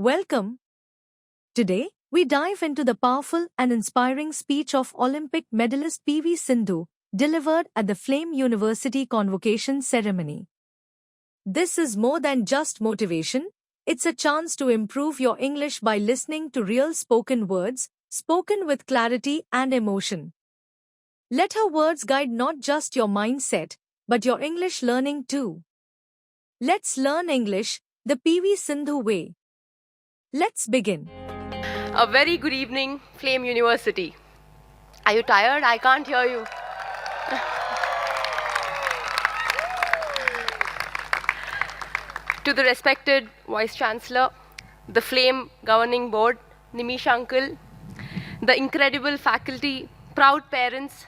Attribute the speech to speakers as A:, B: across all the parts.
A: Welcome. Today, we dive into the powerful and inspiring speech of Olympic medalist PV Sindhu, delivered at the Flame University convocation ceremony. This is more than just motivation, it's a chance to improve your English by listening to real spoken words, spoken with clarity and emotion. Let her words guide not just your mindset, but your English learning too. Let's learn English the PV Sindhu way. Let's begin.
B: A very good evening, Flame University. Are you tired? I can't hear you. To the respected Vice Chancellor, the Flame Governing Board, Nimish Uncle, the incredible faculty, proud parents,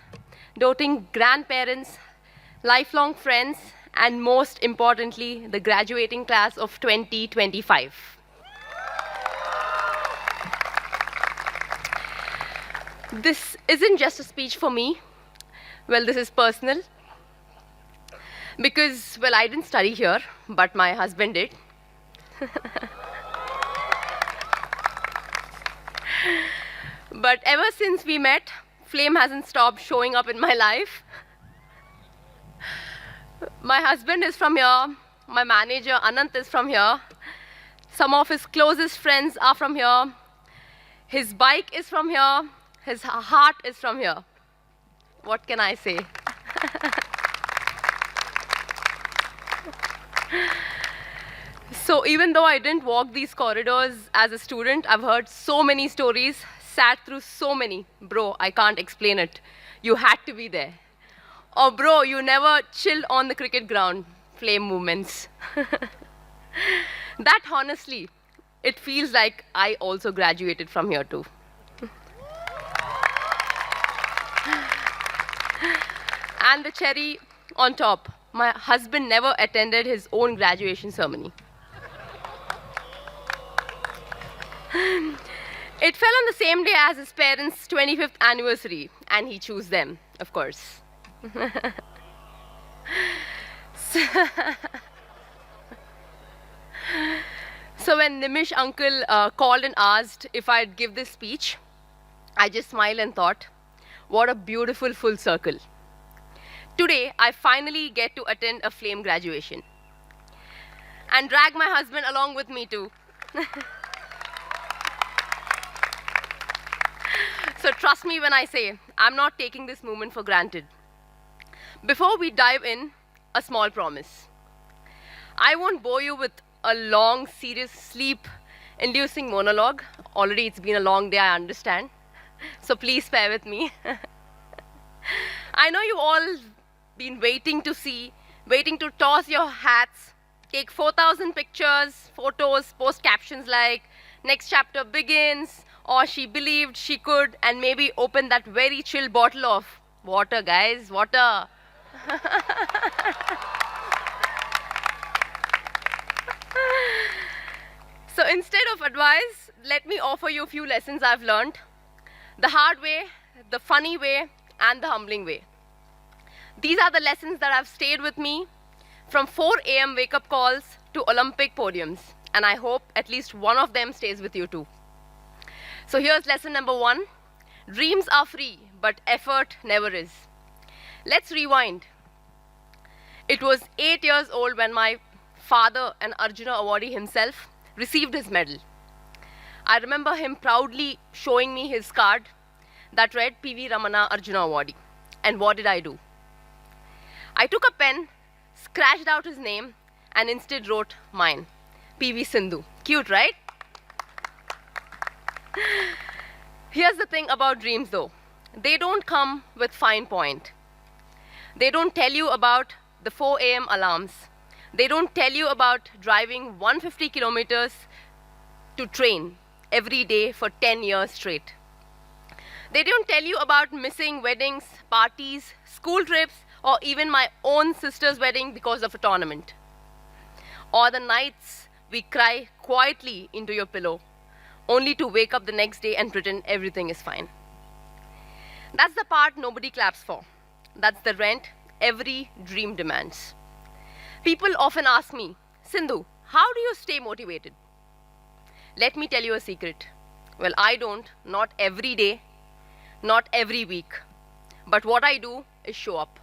B: doting grandparents, lifelong friends, and most importantly, the graduating class of 2025. This isn't just a speech for me. Well, this is personal. Because, well, I didn't study here, but my husband did. But ever since we met, Flame hasn't stopped showing up in my life. My husband is from here. My manager, Anant, is from here. Some of his closest friends are from here. His bike is from here. His heart is from here. What can I say? So even though I didn't walk these corridors as a student, I've heard so many stories, sat through so many. Bro, I can't explain it. You had to be there. Or bro, you never chilled on the cricket ground. Flame movements. That honestly, it feels like I also graduated from here too. And the cherry on top, my husband never attended his own graduation ceremony. It fell on the same day as his parents' 25th anniversary, and he chose them, of course. So when Nimish uncle called and asked if I'd give this speech, I just smiled and thought, what a beautiful full circle. Today, I finally get to attend a Flame graduation and drag my husband along with me too. So trust me when I say, I'm not taking this moment for granted. Before we dive in, a small promise. I won't bore you with a long, serious, sleep-inducing monologue. Already it's been a long day, I understand. So please bear with me. I know you all been waiting to toss your hats, take 4,000 pictures, photos, post captions like, next chapter begins, or she believed she could, and maybe open that very chill bottle of water, guys, water. So instead of advice, let me offer you a few lessons I've learned. The hard way, the funny way, and the humbling way. These are the lessons that have stayed with me from 4 a.m. wake-up calls to Olympic podiums. And I hope at least one of them stays with you too. So here's lesson number 1. Dreams are free, but effort never is. Let's rewind. It was 8 years old when my father, an Arjuna awardee himself, received his medal. I remember him proudly showing me his card that read PV Ramana Arjuna awardee. And what did I do? I took a pen, scratched out his name, and instead wrote mine, PV Sindhu. Cute, right? Here's the thing about dreams though. They don't come with fine point. They don't tell you about the 4 a.m. alarms. They don't tell you about driving 150 kilometers to train every day for 10 years straight. They don't tell you about missing weddings, parties, school trips, or even my own sister's wedding because of a tournament. Or the nights we cry quietly into your pillow, only to wake up the next day and pretend everything is fine. That's the part nobody claps for. That's the rent every dream demands. People often ask me, Sindhu, how do you stay motivated? Let me tell you a secret. Well, I don't, not every day, not every week. But what I do is show up.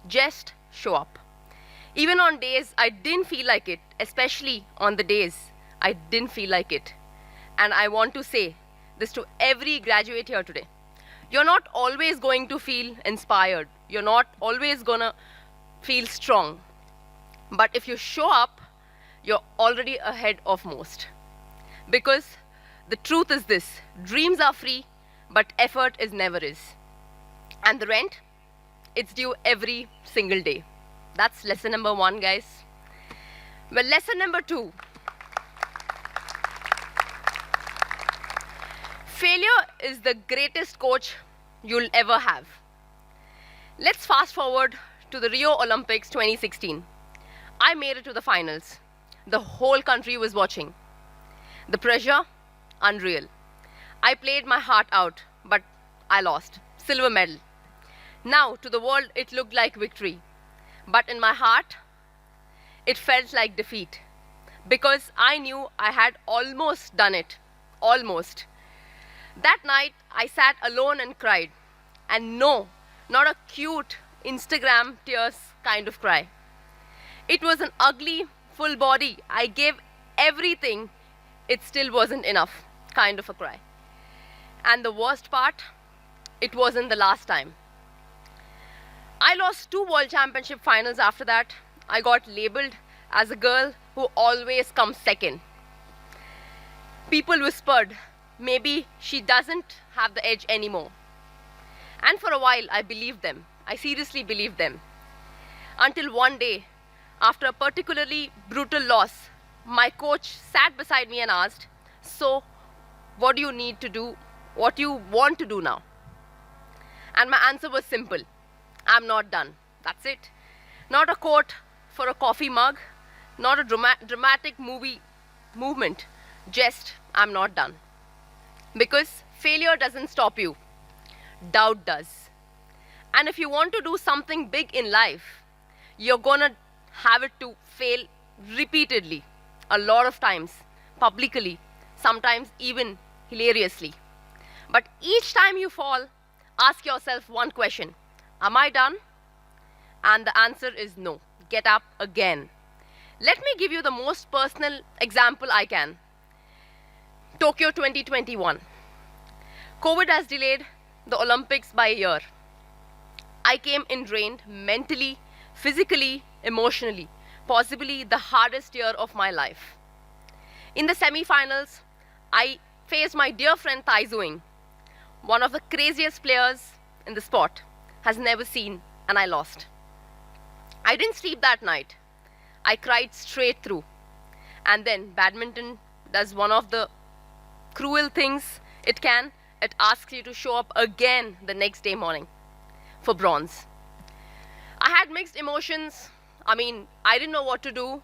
B: Just show up. Even on days I didn't feel like it, especially on the days I didn't feel like it. And I want to say this to every graduate here today. You're not always going to feel inspired. You're not always gonna feel strong. But if you show up, you're already ahead of most. Because the truth is this, dreams are free, but effort is never is. And the rent, it's due every single day. That's lesson number 1, guys. Well, lesson number 2. Failure is the greatest coach you'll ever have. Let's fast forward to the Rio Olympics 2016. I made it to the finals. The whole country was watching. The pressure, unreal. I played my heart out, but I lost. Silver medal. Now, to the world, it looked like victory. But in my heart, it felt like defeat. Because I knew I had almost done it. Almost. That night, I sat alone and cried. And no, not a cute Instagram tears kind of cry. It was an ugly, full body. I gave everything. It still wasn't enough kind of a cry. And the worst part, it wasn't the last time. I lost 2 World Championship finals after that. I got labeled as a girl who always comes second. People whispered, maybe she doesn't have the edge anymore. And for a while, I believed them. I seriously believed them. Until one day, after a particularly brutal loss, my coach sat beside me and asked, so what do you need to do? What do you want to do now? And my answer was simple. I'm not done. That's it. Not a quote for a coffee mug, not a dramatic movement. Just, I'm not done. Because failure doesn't stop you. Doubt does. And if you want to do something big in life, you're gonna have it to fail repeatedly, a lot of times, publicly, sometimes even hilariously. But each time you fall, ask yourself one question. Am I done? And the answer is no. Get up again. Let me give you the most personal example I can. Tokyo 2021. COVID has delayed the Olympics by a year. I came in drained mentally, physically, emotionally, possibly the hardest year of my life. In the semi-finals, I faced my dear friend Tai Zuing, one of the craziest players in the sport, has never seen, and I lost. I didn't sleep that night. I cried straight through. And then badminton does one of the cruel things it can. It asks you to show up again the next day morning for bronze. I had mixed emotions. I didn't know what to do,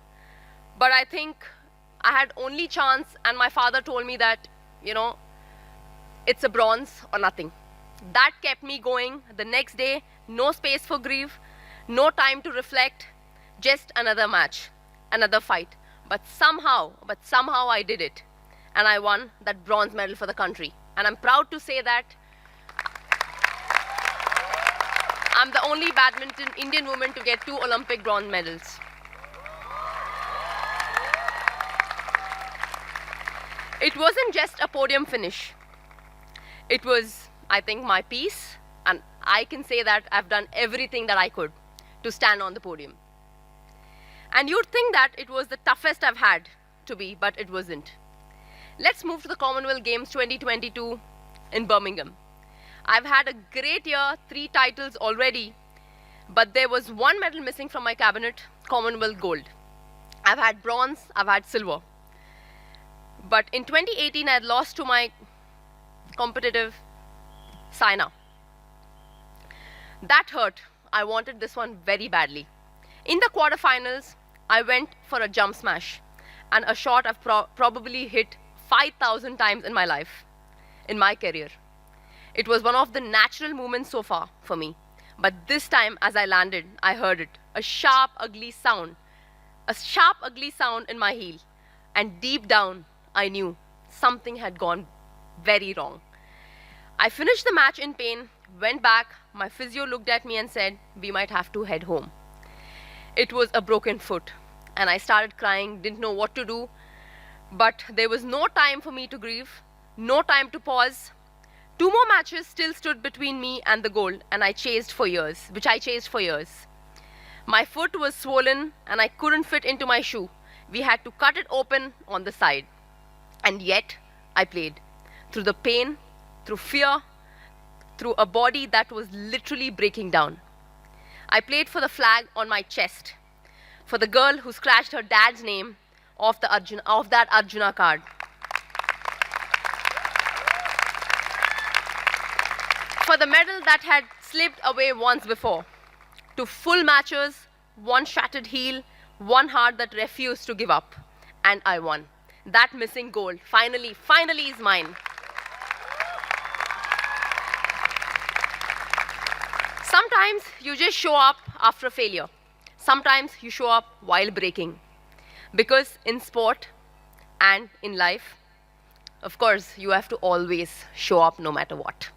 B: but I think I had only chance, and my father told me that, it's a bronze or nothing. That kept me going. The next day, no space for grief, no time to reflect, just another match, another fight. But somehow I did it, and I won that bronze medal for the country. And I'm proud to say that I'm the only badminton Indian woman to get 2 Olympic bronze medals. It wasn't just a podium finish. It was, I think, my peace, and I can say that I've done everything that I could to stand on the podium. And you'd think that it was the toughest I've had to be, but it wasn't. Let's move to the Commonwealth Games 2022 in Birmingham. I've had a great year, 3 titles already, but there was 1 medal missing from my cabinet, Commonwealth Gold. I've had bronze, I've had silver. But in 2018, I had lost to my competitive Saina. That hurt. I wanted this one very badly. In the quarterfinals, I went for a jump smash and a shot I've probably hit 5,000 times in my life, in my career. It was one of the natural movements so far for me. But this time, as I landed, I heard it. A sharp, ugly sound in my heel. And deep down, I knew something had gone very wrong. I finished the match in pain, went back, my physio looked at me and said, we might have to head home. It was a broken foot, and I started crying, didn't know what to do, but there was no time for me to grieve, no time to pause. 2 more matches still stood between me and the goal, and I chased for years. My foot was swollen and I couldn't fit into my shoe. We had to cut it open on the side. And yet, I played. Through the pain, through fear, through a body that was literally breaking down. I played for the flag on my chest, for the girl who scratched her dad's name off that Arjuna card. For the medal that had slipped away once before. To full matches, one shattered heel, one heart that refused to give up. And I won. That missing gold finally is mine. Sometimes you just show up after failure. Sometimes you show up while breaking. Because in sport and in life, of course, you have to always show up no matter what.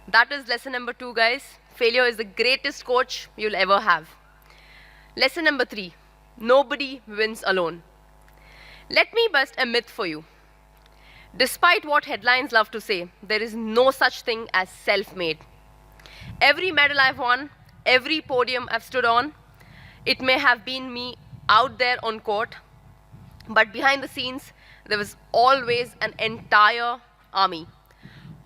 B: That is lesson number 2, guys. Failure is the greatest coach you'll ever have. Lesson number 3, nobody wins alone. Let me bust a myth for you. Despite what headlines love to say, there is no such thing as self-made. Every medal I've won, every podium I've stood on, it may have been me out there on court, but behind the scenes, there was always an entire army.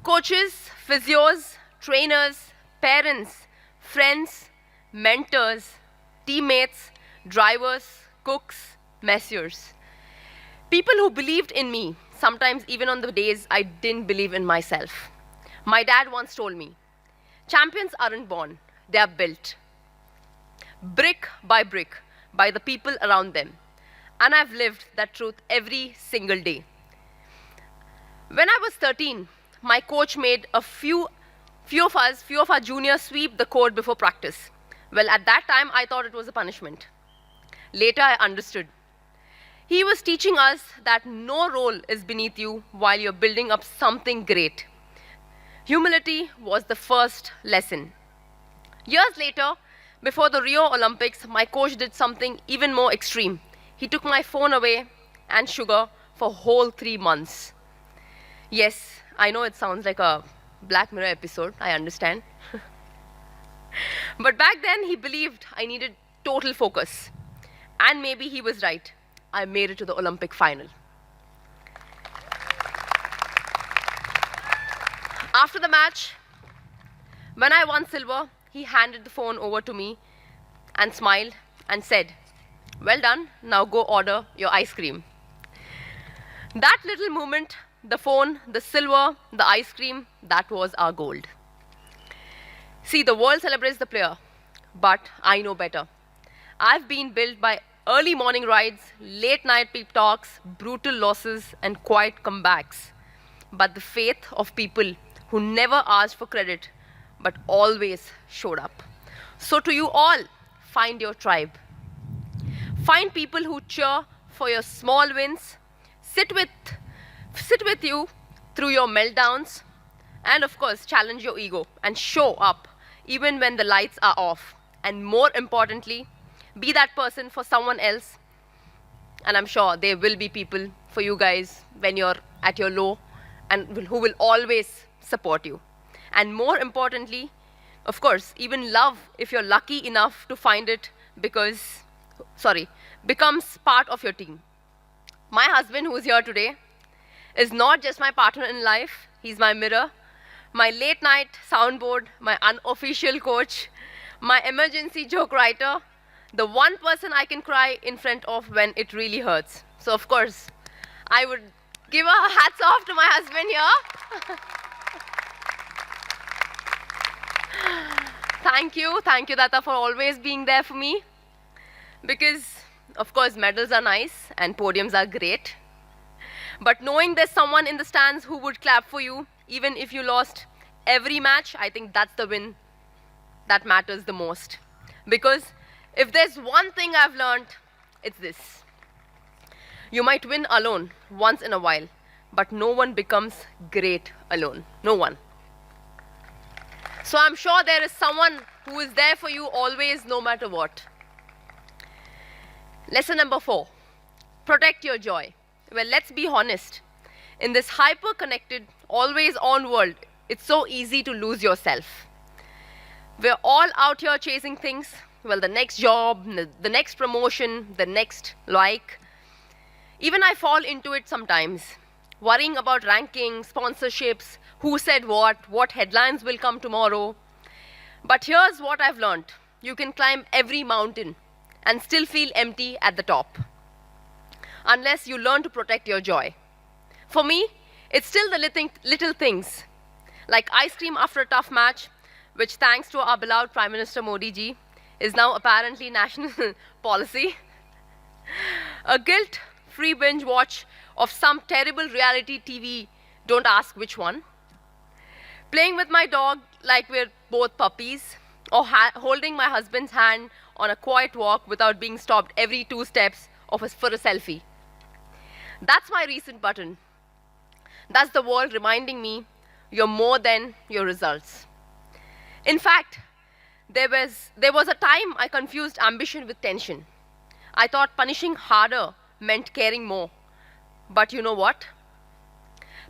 B: Coaches, physios, trainers, parents, friends, mentors, teammates, drivers, cooks, messieurs. People who believed in me, sometimes even on the days I didn't believe in myself. My dad once told me, champions aren't born, they are built. Brick by the people around them. And I've lived that truth every single day. When I was 13, my coach made a few of our juniors sweep the court before practice. Well, at that time, I thought it was a punishment. Later, I understood. He was teaching us that no role is beneath you while you're building up something great. Humility was the first lesson. Years later, before the Rio Olympics, my coach did something even more extreme. He took my phone away and sugar for whole 3 months. Yes, I know it sounds like a Black Mirror episode, I understand. But back then, he believed I needed total focus. And maybe he was right. I made it to the Olympic final. After the match, when I won silver, he handed the phone over to me and smiled and said, well done, now go order your ice cream. That little moment, the phone, the silver, the ice cream, that was our gold. See, the world celebrates the player, but I know better. I've been built by early morning rides, late night pep talks, brutal losses, and quiet comebacks. But the faith of people who never asked for credit, but always showed up. So to you all, find your tribe. Find people who cheer for your small wins, sit with you through your meltdowns, and of course, challenge your ego and show up even when the lights are off. And more importantly, be that person for someone else. And I'm sure there will be people for you guys when you're at your low and who will always support you. And more importantly, of course, even love, if you're lucky enough to find it, becomes part of your team. My husband, who is here today, is not just my partner in life, he's my mirror, my late night soundboard, my unofficial coach, my emergency joke writer, the one person I can cry in front of when it really hurts. So of course, I would give a hats off to my husband here. Thank you Data for always being there for me. Because of course medals are nice and podiums are great. But knowing there's someone in the stands who would clap for you, even if you lost every match, I think that's the win that matters the most. Because if there's one thing I've learned, it's this. You might win alone once in a while, but no one becomes great alone. No one. So I'm sure there is someone who is there for you always, no matter what. Lesson number 4, protect your joy. Well, let's be honest. In this hyper-connected, always-on world, it's so easy to lose yourself. We're all out here chasing things. Well, the next job, the next promotion, the next like. Even I fall into it sometimes, worrying about rankings, sponsorships, who said what headlines will come tomorrow. But here's what I've learned. You can climb every mountain and still feel empty at the top, unless you learn to protect your joy. For me, it's still the little things, like ice cream after a tough match, which thanks to our beloved Prime Minister Modi ji, is now apparently national policy. A guilt-free binge watch of some terrible reality TV, don't ask which one. Playing with my dog like we're both puppies, or holding my husband's hand on a quiet walk without being stopped every 2 steps for a selfie. That's my reset button. That's the world reminding me you're more than your results. In fact, there was a time I confused ambition with tension. I thought punishing harder meant caring more. But you know what?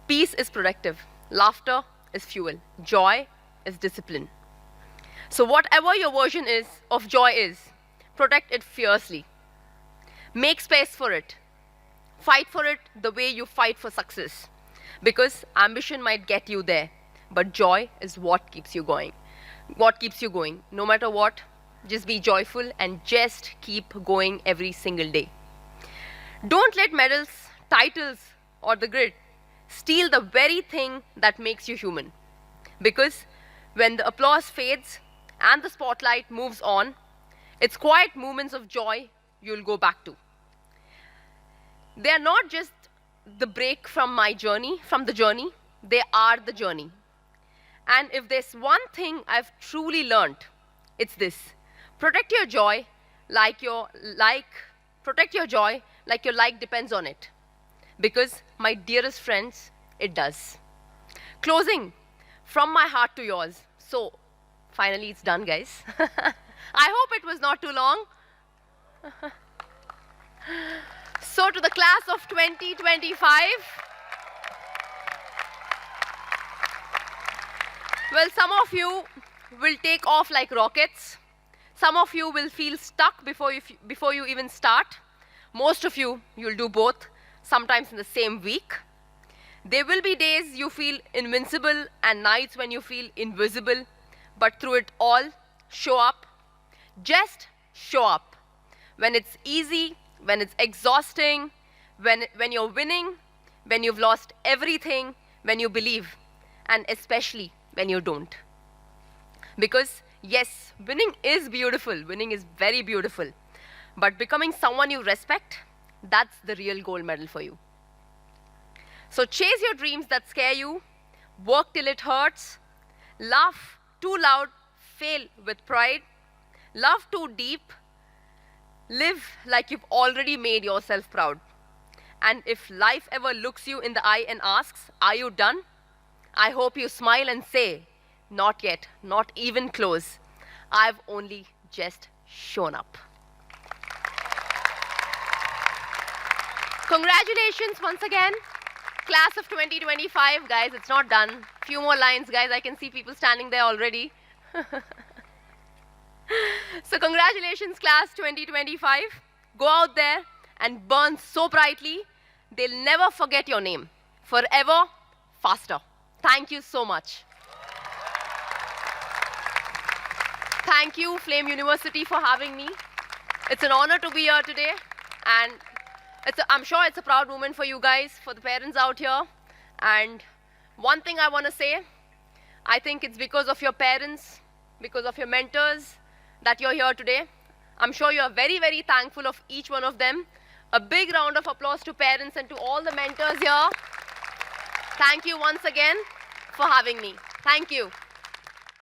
B: Peace is productive. Laughter is fuel. Joy is discipline. So whatever your version of joy is, protect it fiercely. Make space for it. Fight for it the way you fight for success. Because ambition might get you there, but joy is what keeps you going. What keeps you going? No matter what, just be joyful and just keep going every single day. Don't let medals, titles, or the grid steal the very thing that makes you human. Because when the applause fades and the spotlight moves on, it's quiet moments of joy you'll go back to. They are not just the break from the journey, they are the journey. And if there's one thing I've truly learned, it's this. Protect your joy like your like depends on it. Because, my dearest friends, it does. Closing from my heart to yours. So, finally it's done, guys. I hope it was not too long. So, to the class of 2025, well, some of you will take off like rockets. Some of you will feel stuck before you even start. Most of you, you'll do both, sometimes in the same week. There will be days you feel invincible and nights when you feel invisible. But through it all, show up. Just show up. When it's easy, when it's exhausting, when you're winning, when you've lost everything, when you believe, and especially when you don't. Because yes, winning is beautiful, winning is very beautiful, but becoming someone you respect, that's the real gold medal for you. So chase your dreams that scare you, work till it hurts, laugh too loud, fail with pride, love too deep, live like you've already made yourself proud. And if life ever looks you in the eye and asks, are you done? I hope you smile and say, not yet, not even close. I've only just shown up. Congratulations once again, class of 2025. Guys, it's not done. Few more lines, guys. I can see people standing there already. So congratulations, class 2025. Go out there and burn so brightly, they'll never forget your name. Forever, faster. Thank you so much. Thank you, Flame University, for having me. It's an honor to be here today. And I'm sure it's a proud moment for you guys, for the parents out here. And one thing I want to say, I think it's because of your parents, because of your mentors, that you're here today. I'm sure you're very, very thankful of each one of them. A big round of applause to parents and to all the mentors here. Thank you once again for having me. Thank you.